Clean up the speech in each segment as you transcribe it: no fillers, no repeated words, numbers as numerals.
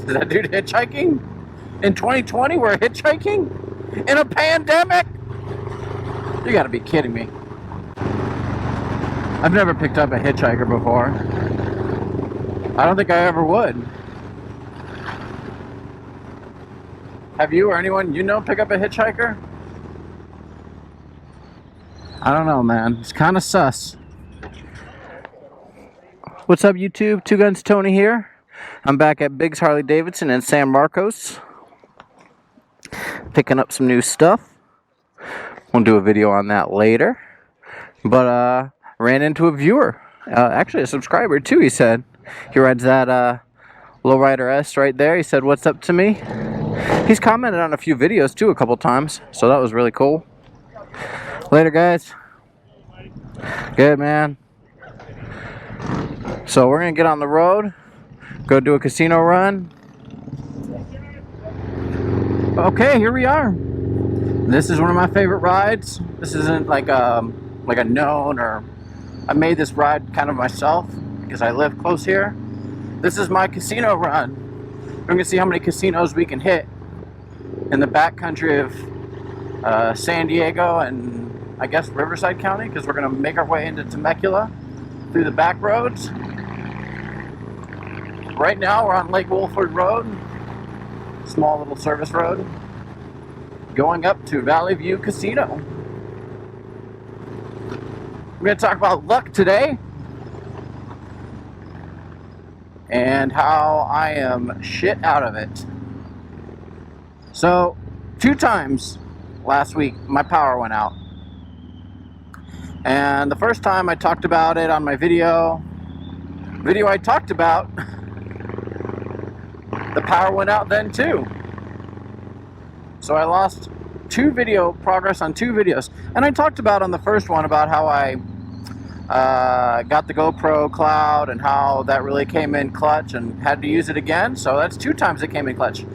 Is that dude hitchhiking? In 2020, we're hitchhiking? In a pandemic? You gotta be kidding me. I've never picked up a hitchhiker before. I don't think I ever would. Have you or anyone you know pick up a hitchhiker? I don't know, man. It's kind of sus. What's up, YouTube? Two Guns Tony here. I'm back at Biggs Harley-Davidson in San Marcos, picking up some new stuff. We'll do a video on that later. But ran into a viewer, actually a subscriber too. He said he rides that Low Rider S right there. He said, "What's up?" to me. He's commented on a few videos too a couple times, so that was really cool. Later, guys. Good, man. So we're gonna get on the road, go do a casino run. Okay, here we are. This is one of my favorite rides. This isn't like a known, or I made this ride kind of myself because I live close here. This is my casino run. We're gonna see how many casinos we can hit in the backcountry of San Diego and I guess Riverside County, because we're gonna make our way into Temecula through the back roads. Right now we're on Lake Wolford Road, small little service road, going up to Valley View Casino. We're going to talk about luck today and how I am shit out of it. So, 2 times last week my power went out. And the first time I talked about it on my video I talked about, the power went out then too. So I lost progress on 2 videos. And I talked about on the first one about how I got the GoPro Cloud and how that really came in clutch and had to use it again. So that's 2 times it came in clutch.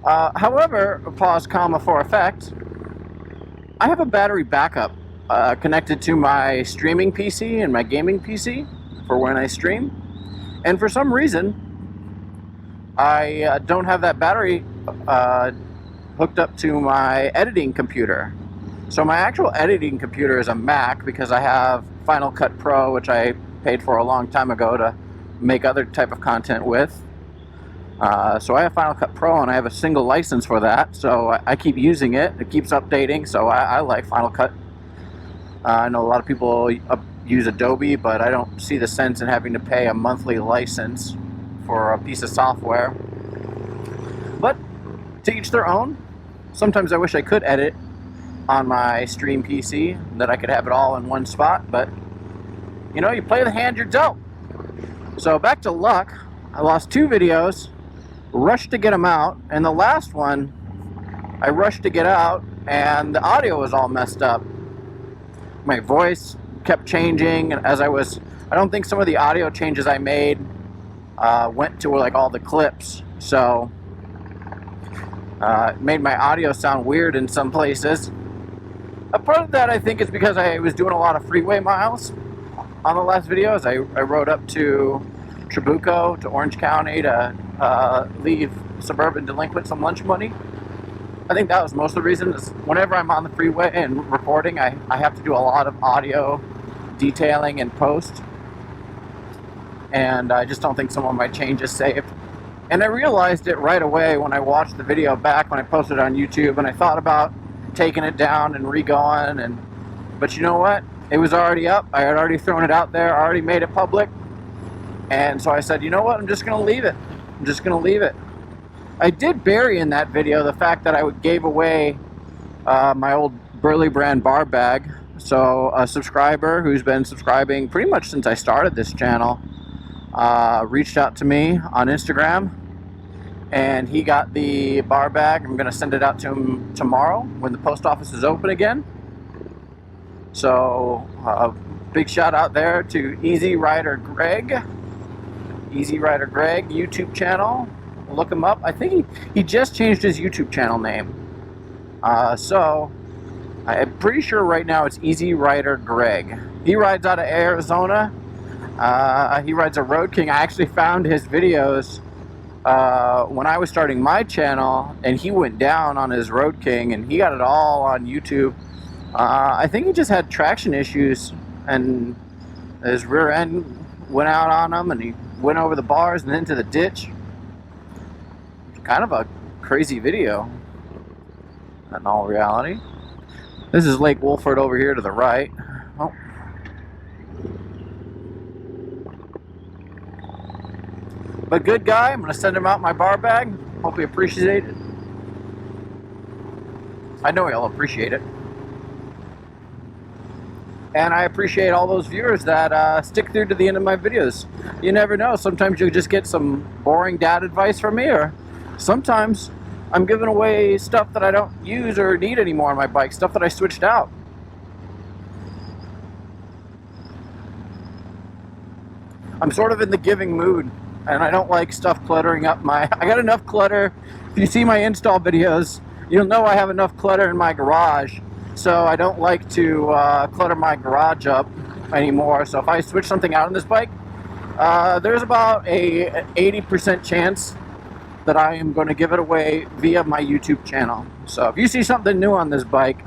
However, pause, comma, for effect, I have a battery backup connected to my streaming PC and my gaming PC for when I stream. And for some reason, I don't have that battery hooked up to my editing computer. So my actual editing computer is a Mac because I have Final Cut Pro, which I paid for a long time ago to make other type of content with. So I have Final Cut Pro and I have a single license for that. So I keep using it. It keeps updating. So I like Final Cut. I know a lot of people use Adobe, but I don't see the sense in having to pay a monthly license for a piece of software. But to each their own. Sometimes I wish I could edit on my stream PC, that I could have it all in one spot, but you know, you play the hand you're dealt. So back to luck, I lost 2 videos, rushed to get them out, and the last one I rushed to get out and the audio was all messed up. My voice kept changing as I don't think some of the audio changes I made went to like all the clips, so it made my audio sound weird in some places. A part of that I think is because I was doing a lot of freeway miles on the last video as I rode up to Trabuco, to Orange County to leave suburban delinquents some lunch money. I think that was most of the reason. Is whenever I'm on the freeway and recording, I have to do a lot of audio detailing and post. And I just don't think some of my changes saved. And I realized it right away when I watched the video back when I posted it on YouTube, and I thought about taking it down and re-going, but you know what? It was already up. I had already thrown it out there, already made it public. And so I said, you know what? I'm just going to leave it. I'm just going to leave it. I did bury in that video the fact that I gave away my old Burley brand bar bag. So a subscriber who's been subscribing pretty much since I started this channel reached out to me on Instagram, and he got the bar bag. I'm going to send it out to him tomorrow when the post office is open again. So big shout out there to Easy Rider Greg. Easy Rider Greg YouTube channel. Look him up. I think he just changed his YouTube channel name. So I'm pretty sure right now it's Easy Rider Greg. He rides out of Arizona. He rides a Road King. I actually found his videos when I was starting my channel, and he went down on his Road King, and he got it all on YouTube. I think he just had traction issues, and his rear end went out on him, and he went over the bars and into the ditch. Kind of a crazy video in all reality. This is Lake Wolford over here to the right. Oh. But good guy. I'm going to send him out my bar bag. Hope he appreciates it. I know he'll appreciate it. And I appreciate all those viewers that stick through to the end of my videos. You never know. Sometimes you'll just get some boring dad advice from me, or sometimes I'm giving away stuff that I don't use or need anymore on my bike, stuff that I switched out. I'm sort of in the giving mood, and I don't like stuff cluttering up my... I got enough clutter. If you see my install videos, you'll know I have enough clutter in my garage. So I don't like to clutter my garage up anymore. So if I switch something out on this bike, there's about a 80% chance that I am going to give it away via my YouTube channel. So if you see something new on this bike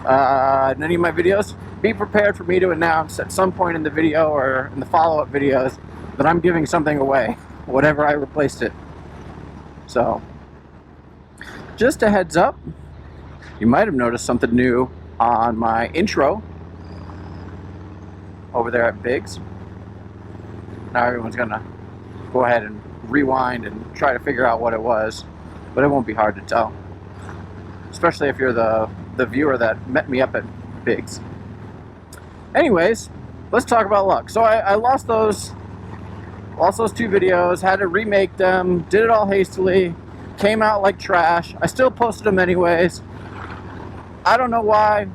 in any of my videos, be prepared for me to announce at some point in the video or in the follow-up videos that I'm giving something away, whatever I replaced it. So just a heads up. You might have noticed something new on my intro over there at Biggs. Now everyone's gonna go ahead and rewind and try to figure out what it was, but it won't be hard to tell, especially if you're the viewer that met me up at Biggs. Anyways, let's talk about luck. So I lost those 2 videos, had to remake them, did it all hastily, came out like trash. I still posted them anyways. I don't know why.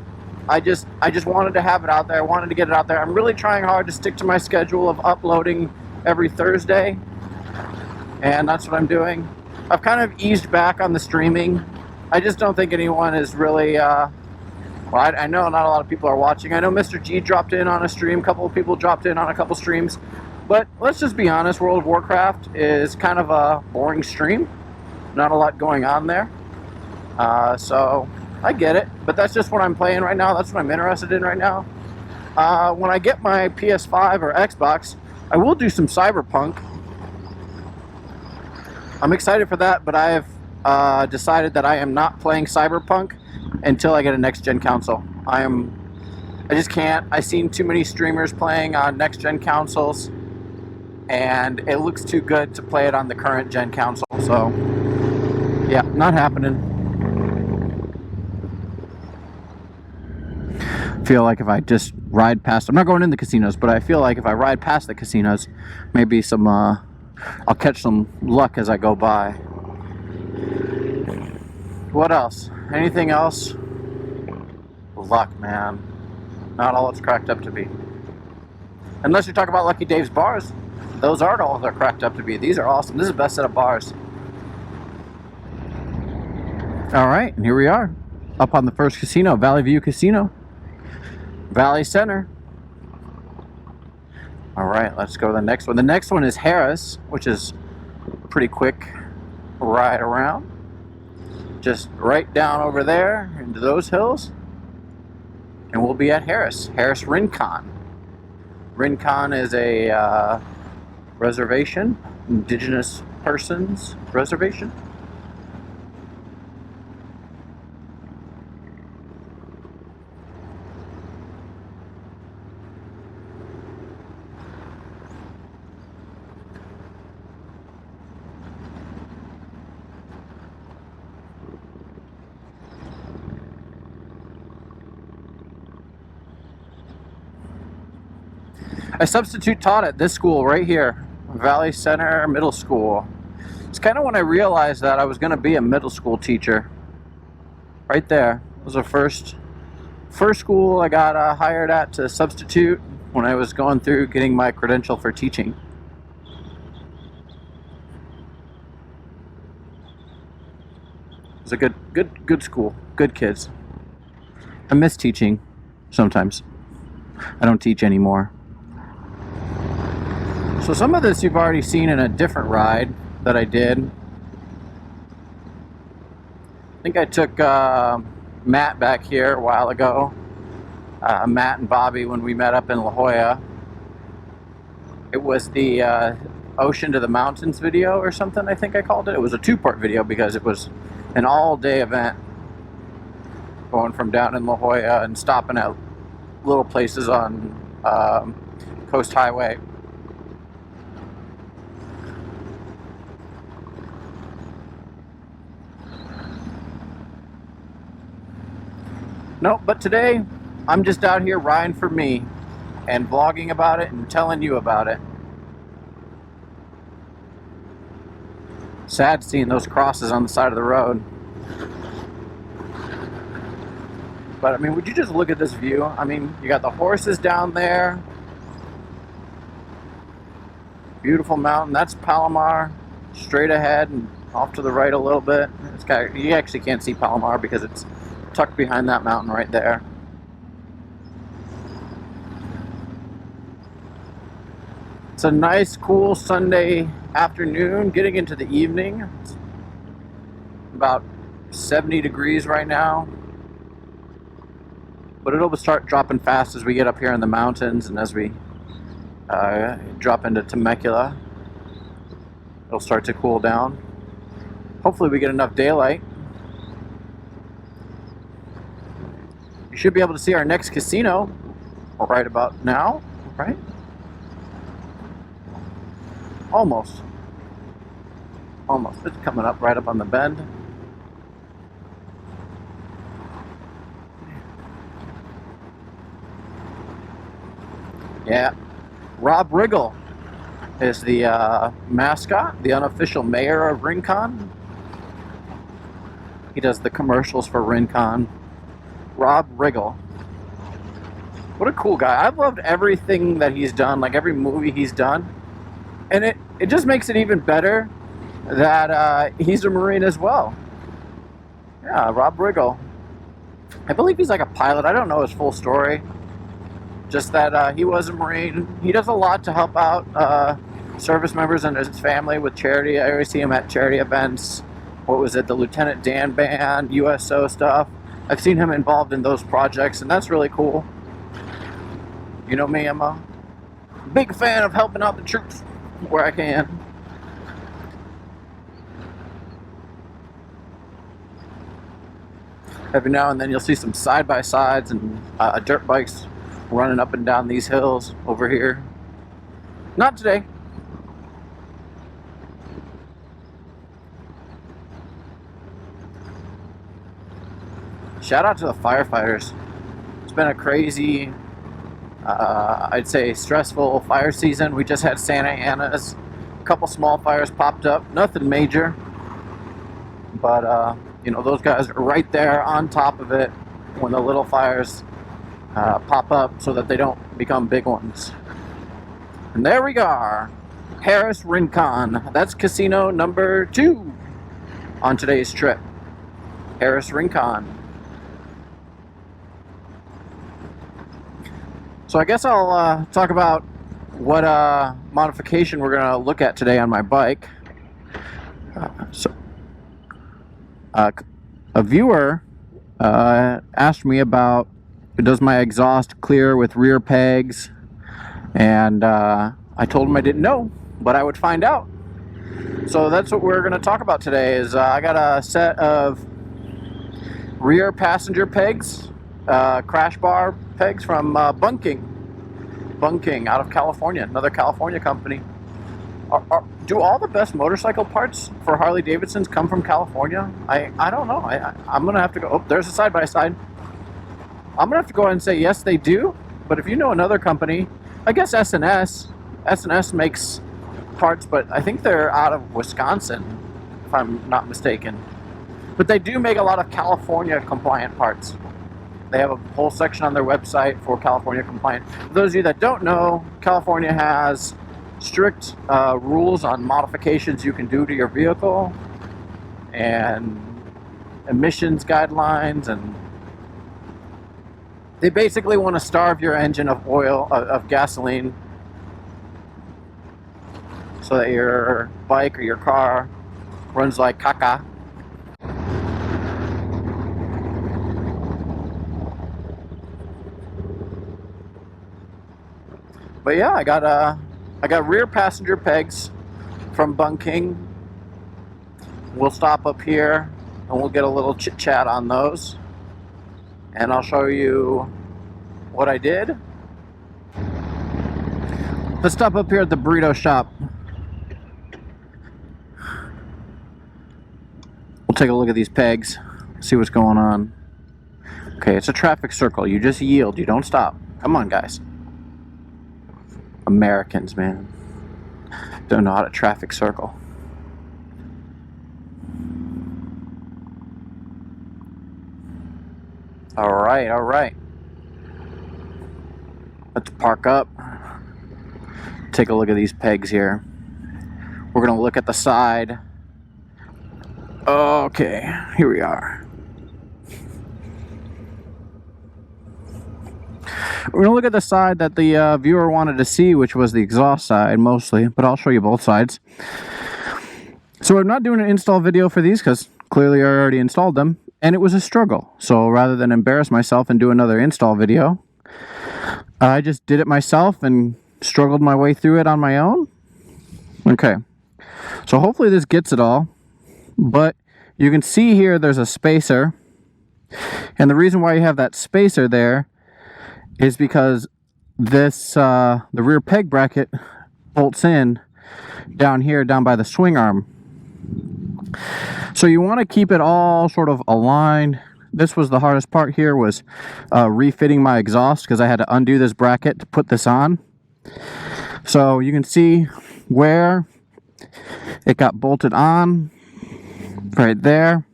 I just wanted to have it out there. I wanted to get it out there. I'm really trying hard to stick to my schedule of uploading every Thursday, and that's what I'm doing. I've kind of eased back on the streaming. I just don't think anyone is really, well, I know not a lot of people are watching. I know Mr. G dropped in on a stream. A couple of people dropped in on a couple streams. But let's just be honest, World of Warcraft is kind of a boring stream. Not a lot going on there. So I get it, but that's just what I'm playing right now. That's what I'm interested in right now. When I get my PS5 or Xbox, I will do some Cyberpunk. I'm excited for that, but I've decided that I am not playing Cyberpunk until I get a next-gen console. I just can't. I've seen too many streamers playing on next-gen consoles, and it looks too good to play it on the current-gen console. So, yeah, not happening. Feel like if I just ride past, I'm not going in the casinos, but I feel like if I ride past the casinos, maybe some I'll catch some luck as I go by. What else? Anything else? Luck, man. Not all it's cracked up to be. Unless you're talking about Lucky Dave's bars. Those aren't all they're cracked up to be. These are awesome. This is the best set of bars. Alright, and here we are. Up on the first casino, Valley View Casino. Valley Center. Alright, let's go to the next one. The next one is Harris, which is a pretty quick ride around. Just right down over there into those hills. And we'll be at Harris Rincon. Rincon is a reservation, indigenous persons reservation. I substitute taught at this school right here, Valley Center Middle School. It's kind of when I realized that I was going to be a middle school teacher. Right there. It was the first school I got hired at to substitute when I was going through getting my credential for teaching. It was a good school, good kids. I miss teaching sometimes. I don't teach anymore. So some of this you've already seen in a different ride. that I did. I think I took Matt back here a while ago. Matt and Bobby, when we met up in La Jolla. It was the Ocean to the Mountains video or something, I think I called it. It was a two-part video because it was an all-day event, going from down in La Jolla and stopping at little places on Coast Highway. No, but today I'm just out here riding for me and vlogging about it and telling you about it. Sad seeing those crosses on the side of the road. But I mean, would you just look at this view? I mean, you got the horses down there. Beautiful mountain. That's Palomar. Straight ahead and off to the right a little bit. You actually can't see Palomar because it's tucked behind that mountain right there. It's a nice, cool Sunday afternoon, getting into the evening. It's about 70 degrees right now. But it'll start dropping fast as we get up here in the mountains and as we drop into Temecula. It'll start to cool down. Hopefully we get enough daylight. You should be able to see our next casino right about now, right? Almost. Almost. It's coming up right up on the bend. Yeah. Rob Riggle is the mascot, the unofficial mayor of Rincon. He does the commercials for Rincon. Rob Riggle. What a cool guy. I've loved everything that he's done, like every movie he's done. And it just makes it even better that he's a Marine as well. Yeah, Rob Riggle. I believe he's like a pilot. I don't know his full story. Just that he was a Marine. He does a lot to help out service members and his family with charity. I always see him at charity events. What was it? The Lieutenant Dan Band, USO stuff. I've seen him involved in those projects, and that's really cool. You know me, I'm a big fan of helping out the troops where I can. Every now and then you'll see some side-by-sides and dirt bikes running up and down these hills over here. Not today. Shout out to the firefighters. It's been a crazy, I'd say stressful fire season. We just had Santa Ana's. A couple small fires popped up. Nothing major. But, you know, those guys are right there on top of it when the little fires pop up so that they don't become big ones. And there we are. Harris Rincon. That's casino number 2 on today's trip. Harris Rincon. So I guess I'll talk about what modification we're going to look at today on my bike. A viewer asked me about, does my exhaust clear with rear pegs? And I told him I didn't know, but I would find out. So that's what we're going to talk about today. Is I got a set of rear passenger pegs, crash bar pegs from Bung out of California, another California company. Do all the best motorcycle parts for Harley-Davidsons come from California? I don't know. I'm going to have to go. Oh, there's a side-by-side. I'm going to have to go ahead and say yes, they do. But if you know another company, I guess S&S makes parts, but I think they're out of Wisconsin, if I'm not mistaken. But they do make a lot of California compliant parts. They have a whole section on their website for California compliant. For those of you that don't know, California has strict rules on modifications you can do to your vehicle and emissions guidelines, and they basically want to starve your engine of oil, of gasoline. So so that your bike or your car runs like caca. But yeah, I got rear passenger pegs from Bung. We'll stop up here and we'll get a little chit chat on those, and I'll show you what I did. Let's stop up here at the burrito shop. We'll take a look at these pegs, see what's going on. Okay, it's a traffic circle. You just yield, you don't stop. Come on, guys. Americans, man, don't know how to traffic circle. All right. Let's park up. Take a look at these pegs here. We're gonna look at the side. Okay, here we are. We're gonna look at the side that the viewer wanted to see, which was the exhaust side mostly, but I'll show you both sides. So I'm not doing an install video for these because clearly I already installed them, and it was a struggle. So rather than embarrass myself and do another install video, I just did it myself and struggled my way through it on my own. Okay, so hopefully this gets it all, but you can see here there's a spacer, and the reason why you have that spacer there is because this the rear peg bracket bolts in down here, down by the swing arm. So you want to keep it all sort of aligned. This was the hardest part here, was refitting my exhaust, because I had to undo this bracket to put this on. So you can see where it got bolted on right there,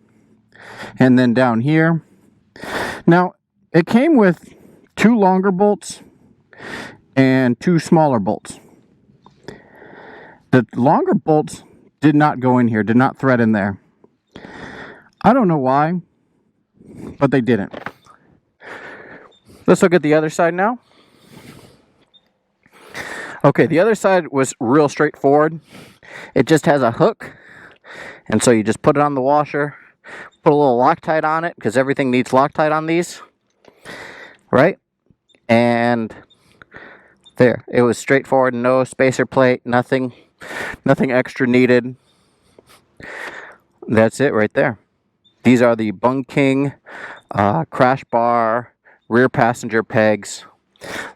and then down here. Now it came with 2 longer bolts and 2 smaller bolts. The longer bolts did not go in here, did not thread in there. I don't know why, but they didn't. Let's look at the other side now. Okay, the other side was real straightforward. It just has a hook, and so you just put it on the washer, put a little Loctite on it, because everything needs Loctite on these, right? And there, it was straightforward, no spacer plate, nothing extra needed. That's it right there. These are the Bung crash bar rear passenger pegs.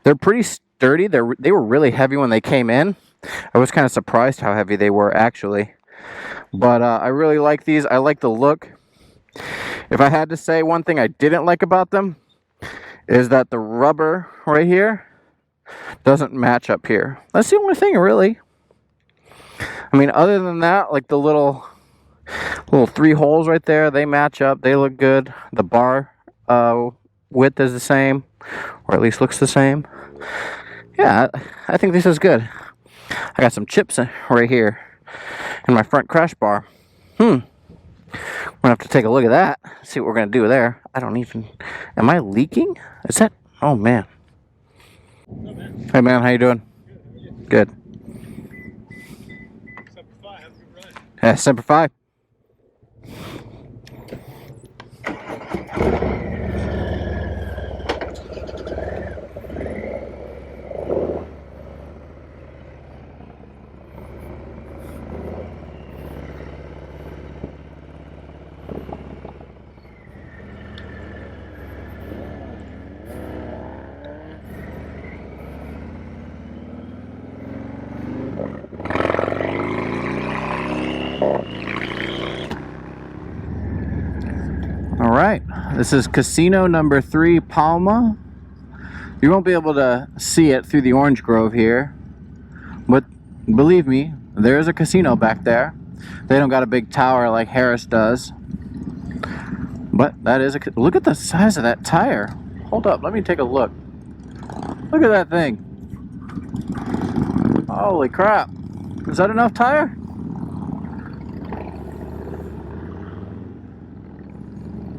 They're pretty sturdy. They were really heavy when they came in. I was kind of surprised how heavy they were, actually. But I really like these. I like the look. If I had to say one thing I didn't like about them, is that the rubber right here doesn't match up here. That's the only thing, really. I mean, other than that, like the little 3 holes right there, they match up. They look good. The bar width is the same, or at least looks the same. Yeah, I think this is good. I got some chips right here in my front crash bar. We're gonna have to take a look at that, see what we're gonna do there. I don't even, am I leaking? Is that, oh man. Hey man, how you doing? Good. Semper Fi, have a good ride. Yeah, Semper Fi. Alright, this is casino number 3, Palma. You won't be able to see it through the orange grove here, but believe me, there's a casino back there. They don't got a big tower like Harris does, but that is a, look at the size of that tire. Hold up, let me take a look. Look at that thing. Holy crap. Is that enough tire?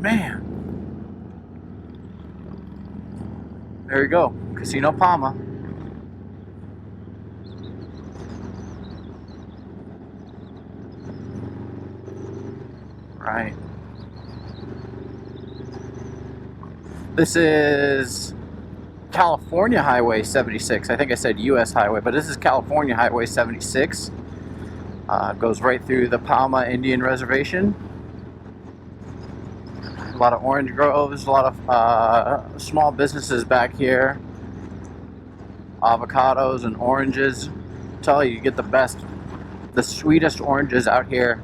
Man. There you go. Casino Palma. right. This is California Highway 76. I think I said US Highway, but this is California Highway 76. Goes right through the Palma Indian Reservation. A lot of orange groves, a lot of small businesses back here. Avocados and oranges. I tell you, you get the sweetest oranges out here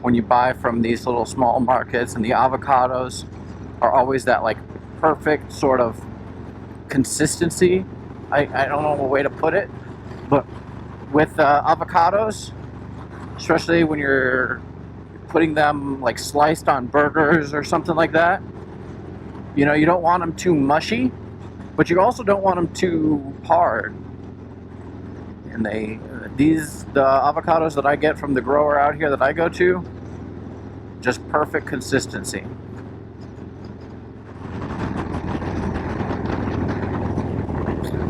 when you buy from these little small markets, and the avocados are always that like perfect sort of consistency. I don't know a way to put it, but with avocados, especially when you're putting them like sliced on burgers or something like that, you know, you don't want them too mushy, but you also don't want them too hard. And the avocados that I get from the grower out here that I go to, just perfect consistency.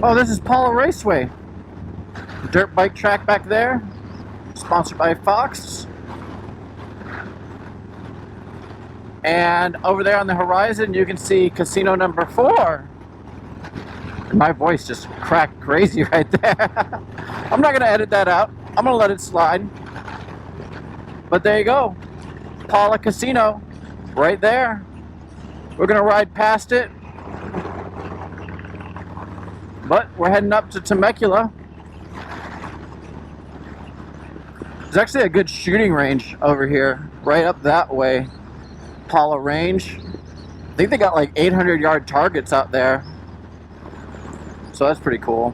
Oh, this is Paula Raceway. Dirt bike track back there. Sponsored by Fox. And over there on the horizon, you can see casino number 4. My voice just cracked crazy right there. I'm not going to edit that out. I'm going to let it slide. But there you go. Paula Casino. Right there. We're going to ride past it. But we're heading up to Temecula. There's actually a good shooting range over here. Right up that way. Paula Range. I think they got like 800-yard targets out there. So that's pretty cool.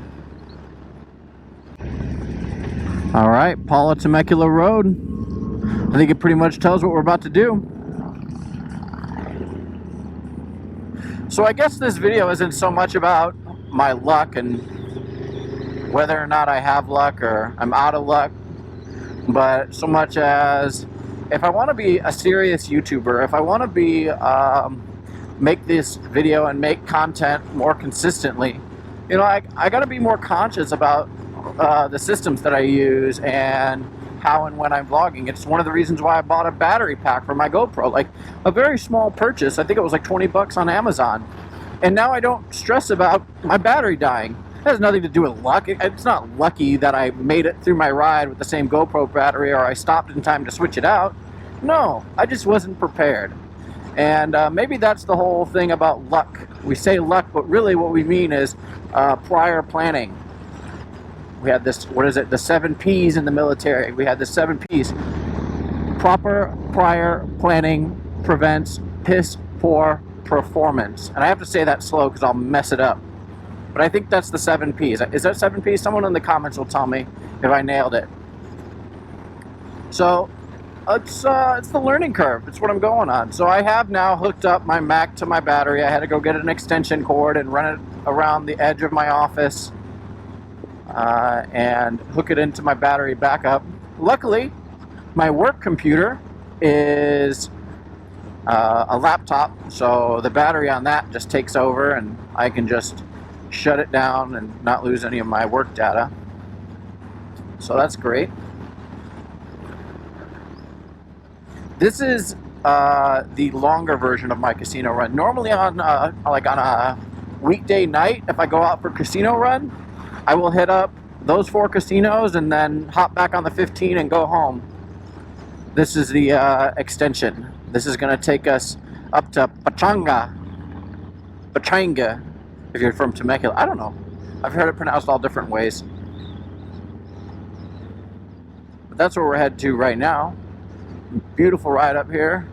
Alright, Paula Temecula Road. I think it pretty much tells what we're about to do. So I guess this video isn't so much about my luck and whether or not I have luck or I'm out of luck, but so much as if I want to be a serious YouTuber, if I want to be make this video and make content more consistently, you know, I got to be more conscious about the systems that I use and how and when I'm vlogging. It's one of the reasons why I bought a battery pack for my GoPro, like a very small purchase. I think it was like 20 bucks on Amazon. And now I don't stress about my battery dying. It has nothing to do with luck. It's not lucky that I made it through my ride with the same GoPro battery or I stopped in time to switch it out. No, I just wasn't prepared. And maybe that's the whole thing about luck. We say luck, but really what we mean is prior planning. We had this, what is it, the 7 P's in the military. We had the 7 P's. Proper prior planning prevents piss poor performance. And I have to say that slow because I'll mess it up. But I think that's the 7 P's. Is that 7 P's? Someone in the comments will tell me if I nailed it. So it's the learning curve. It's what I'm going on. So I have now hooked up my Mac to my battery. I had to go get an extension cord and run it around the edge of my office and hook it into my battery backup. Luckily, my work computer is a laptop, so the battery on that just takes over and I can just shut it down and not lose any of my work data. So that's great. This is the longer version of my casino run. Normally on like on a weekday night, if I go out for casino run, I will hit up those 4 casinos and then hop back on the 15 and go home. This is the extension. This is going to take us up to Pachanga, if you're from Temecula. I don't know. I've heard it pronounced all different ways. But that's where we're headed to right now. Beautiful ride up here.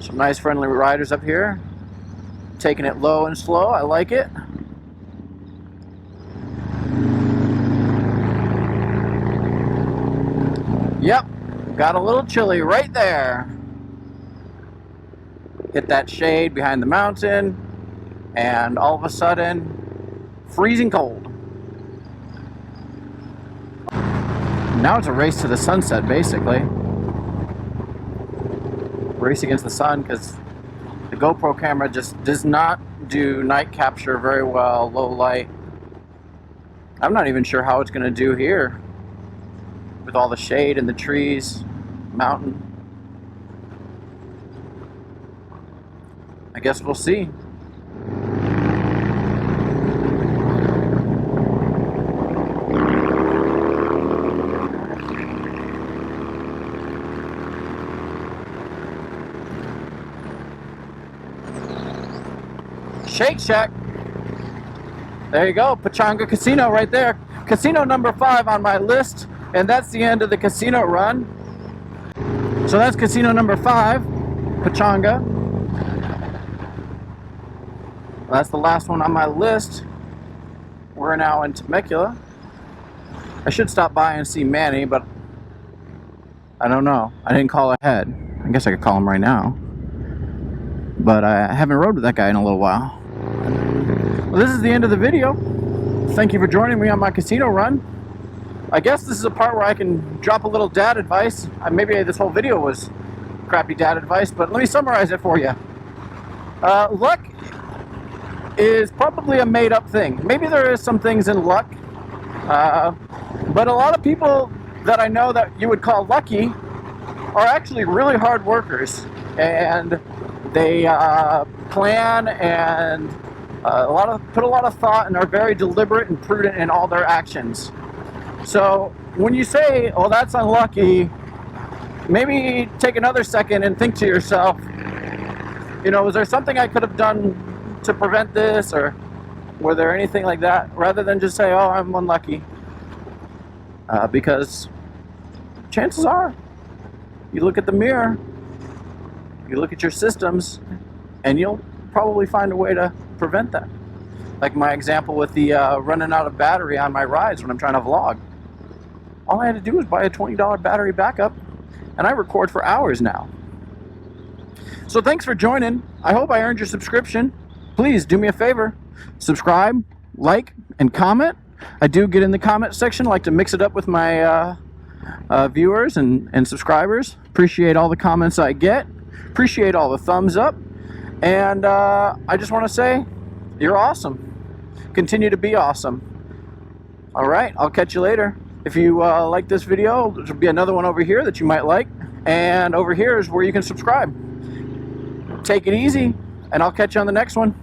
Some nice friendly riders up here. Taking it low and slow. I like it. Yep. Got a little chilly right there. Hit that shade behind the mountain. And all of a sudden, freezing cold. Now it's a race to the sunset, basically. Race against the sun, because the GoPro camera just does not do night capture very well, low light. I'm not even sure how it's going to do here with all the shade and the trees, mountain. I guess we'll see. Shake Shack. There you go, Pechanga Casino right there. Casino number 5 on my list, and that's the end of the casino run. So that's casino number 5, Pechanga. That's the last one on my list. We're now in Temecula. I should stop by and see Manny, but I don't know. I didn't call ahead. I guess I could call him right now. But I haven't rode with that guy in a little while. Well, this is the end of the video. Thank you for joining me on my casino run. I guess this is a part where I can drop a little dad advice. Maybe this whole video was crappy dad advice, but let me summarize it for you. Luck is probably a made-up thing. Maybe there is some things in luck, but a lot of people that I know that you would call lucky are actually really hard workers, and they plan and put a lot of thought and are very deliberate and prudent in all their actions. So when you say, "Oh, that's unlucky," maybe take another second and think to yourself, you know, was there something I could have done to prevent this, or were there anything like that, rather than just say, "Oh, I'm unlucky," because chances are you look at the mirror, you look at your systems, and you'll probably find a way to prevent that. Like my example with the running out of battery on my rides when I'm trying to vlog. All I had to do was buy a $20 battery backup, and I record for hours now. So thanks for joining. I hope I earned your subscription. Please do me a favor, subscribe, like, and comment. I do get in the comment section. I like to mix it up with my viewers and subscribers. Appreciate all the comments I get. Appreciate all the thumbs up. And I just want to say, you're awesome. Continue to be awesome. All right, I'll catch you later. If you like this video, there'll be another one over here that you might like. And over here is where you can subscribe. Take it easy, and I'll catch you on the next one.